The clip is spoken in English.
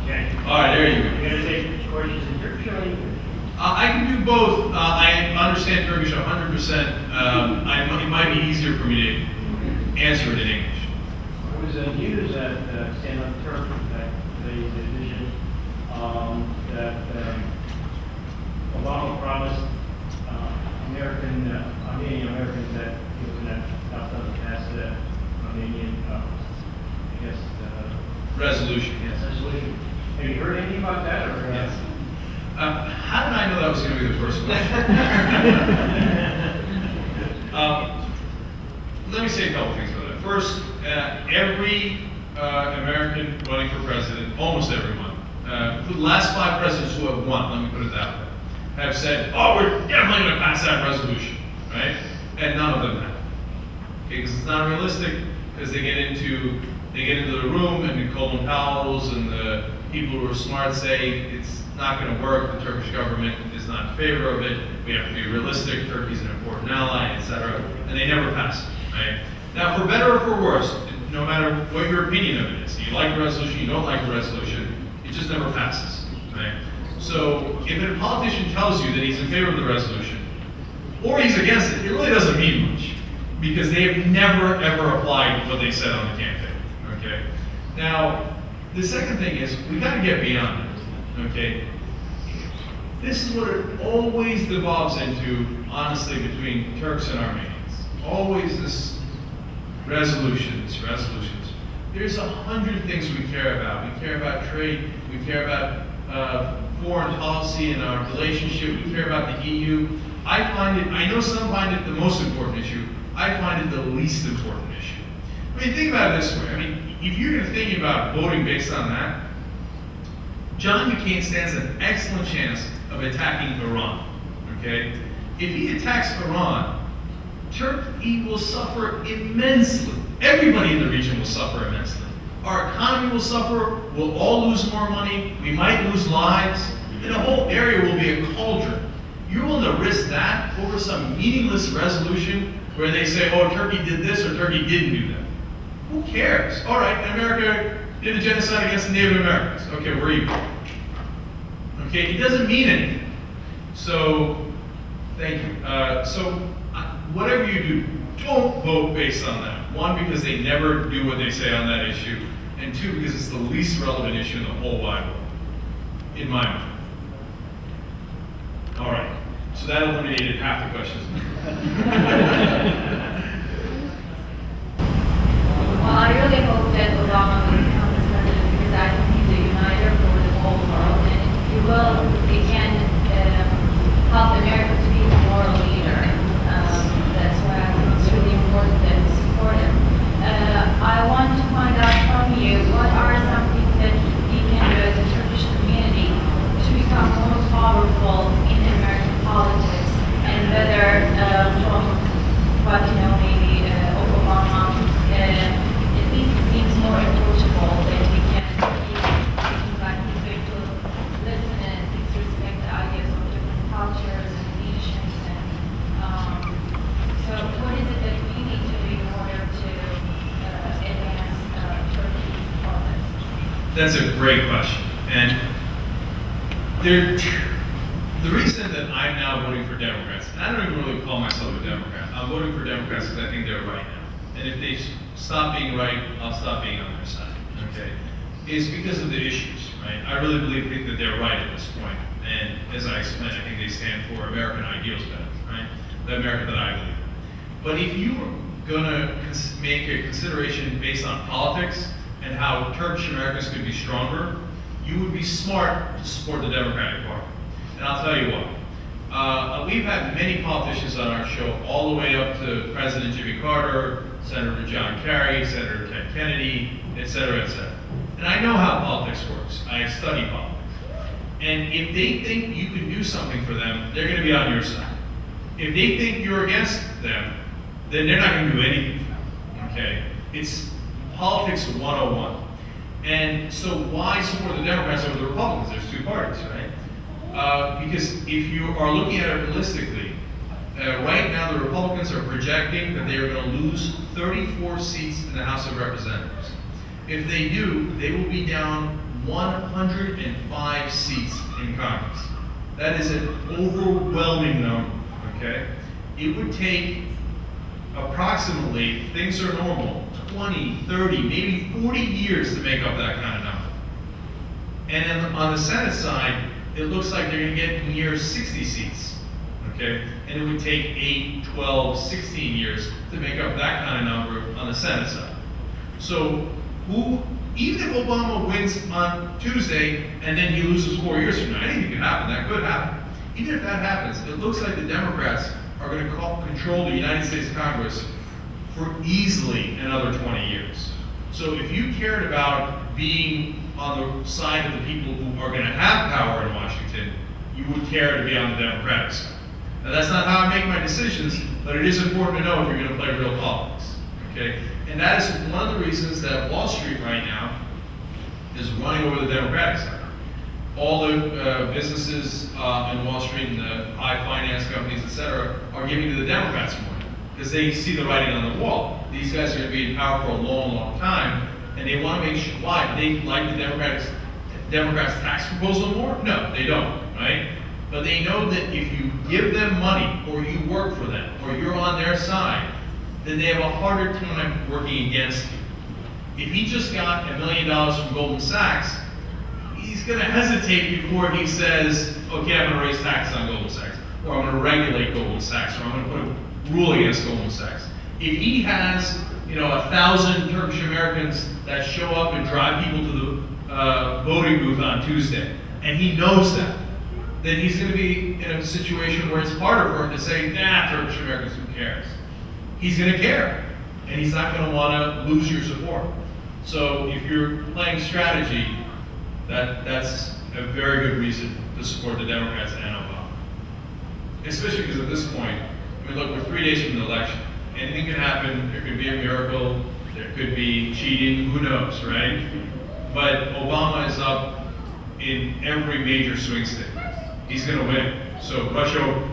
Okay. All right, there you go. You're going to take questions in Turkish or English? I can do both. I understand Turkish 100%. It might be easier for me to answer it in English. There was news at Stand Up Turk that today's edition that Obama promised Armenian Americans that he was going to help them pass the Armenian, Resolution. yes, resolution. Have you heard anything about that? Or, Yes. How did I know that was going to be the first question? Let me say a couple things about that. First, every American running for president, almost everyone, the last 5 presidents who have won, let me put it that way, have said, oh, we're definitely going to pass that resolution, right? And none of them have. Okay, because it's not realistic, because they get into the room and the Colin Powells and the people who are smart say it's not going to work, the Turkish government is not in favor of it, we have to be realistic, Turkey's an important ally, etc. And they never pass it, right? Now, for better or for worse, no matter what your opinion of it is, you like the resolution, you don't like the resolution, it just never passes, right? So if a politician tells you that he's in favor of the resolution, or he's against it, it really doesn't mean much, because they have never, ever applied what they said on the campaign, okay? Now, the second thing is, we gotta get beyond it, okay? This is what it always devolves into, honestly, between Turks and Armenians. Always this resolutions. There's 100 things we care about. We care about trade, we care about foreign policy and our relationship, we care about the EU. I know some find it the most important issue, I find it the least important issue. I mean, think about it this way. I mean, if you're thinking about voting based on that, John McCain stands an excellent chance of attacking Iran, okay? If he attacks Iran, Turkey will suffer immensely. Everybody in the region will suffer immensely. Our economy will suffer, we'll all lose more money, we might lose lives, and the whole area will be a cauldron. You're willing to risk that over some meaningless resolution where they say, oh, Turkey did this or Turkey didn't do that. Who cares? All right, America did a genocide against the Native Americans. Okay, we're even. Okay, it doesn't mean anything. So, thank you. Whatever you do, don't vote based on that. One, because they never do what they say on that issue, and two, because it's the least relevant issue in the whole wide world, in my mind. All right, so that eliminated half the questions. Well, I really hope that Obama will become the president because I think he's a uniter for the whole world, and if he will, he can help America to be a moral leader. That's why I think it's really important that we support him. I want to find out from you, what are some things that we can do as a Turkish community to become more powerful in American politics, and whether from what you know maybe of Obama, at least it seems more approachable that we can seems like he's going to listen and respect the ideas of different cultures and nations. And so what is it that we need to do in order to advance Turkey's politics? That's a great question. And the reason that I'm now voting for Democrats, and I don't even really call myself a Democrat, I'm voting for Democrats because I think they're right now. And if they stop being right, I'll stop being on their side, okay? Is because of the issues, right? I really think that they're right at this point. And as I explained, I think they stand for American ideals better, right? The America that I believe in. But if you were gonna make a consideration based on politics and how Turkish Americans could be stronger, you would be smart to support the Democratic Party. And I'll tell you why. We've had many politicians on our show, all the way up to President Jimmy Carter, Senator John Kerry, Senator Ted Kennedy, et cetera, et cetera. And I know how politics works. I study politics. And if they think you can do something for them, they're going to be on your side. If they think you're against them, then they're not going to do anything for them, okay? It's politics 101. And so why support the Democrats over the Republicans? There's two parties, right? Because if you are looking at it realistically, Right now, the Republicans are projecting that they are going to lose 34 seats in the House of Representatives. If they do, they will be down 105 seats in Congress. That is an overwhelming number, okay? It would take approximately, if things are normal, 20, 30, maybe 40 years to make up that kind of number. And then on the Senate side, it looks like they're going to get near 60 seats, okay? And it would take 8, 12, 16 years to make up that kind of number on the Senate side. So even if Obama wins on Tuesday and then he loses 4 years from now, anything can happen, that could happen. Even if that happens, it looks like the Democrats are going to control the United States Congress for easily another 20 years. So if you cared about being on the side of the people who are going to have power in Washington, you would care to be on the Democratic side. Now that's not how I make my decisions, but it is important to know if you're going to play real politics, okay? And that is one of the reasons that Wall Street right now is running over the Democratic side. All the businesses in Wall Street and the high finance companies, et cetera, are giving to the Democrats more because they see the writing on the wall. These guys are going to be in power for a long, long time, and they want to make sure, why? Do they like the Democrats' tax proposal more? No, they don't, right? But they know that if you give them money, or you work for them, or you're on their side, then they have a harder time working against you. If he just got $1 million from Goldman Sachs, he's going to hesitate before he says, okay, I'm going to raise taxes on Goldman Sachs, or I'm going to regulate Goldman Sachs, or I'm going to put a rule against Goldman Sachs. If he has, 1,000 Turkish Americans that show up and drive people to the voting booth on Tuesday, and he knows that, then he's going to be in a situation where it's harder for him to say, nah, Turkish Americans, who cares? He's going to care, and he's not going to want to lose your support. So if you're playing strategy, that's a very good reason to support the Democrats and Obama. Especially because at this point, look, we're 3 days from the election. Anything can happen. There could be a miracle. There could be cheating. Who knows, right? But Obama is up in every major swing state. He's going to win. So rush over.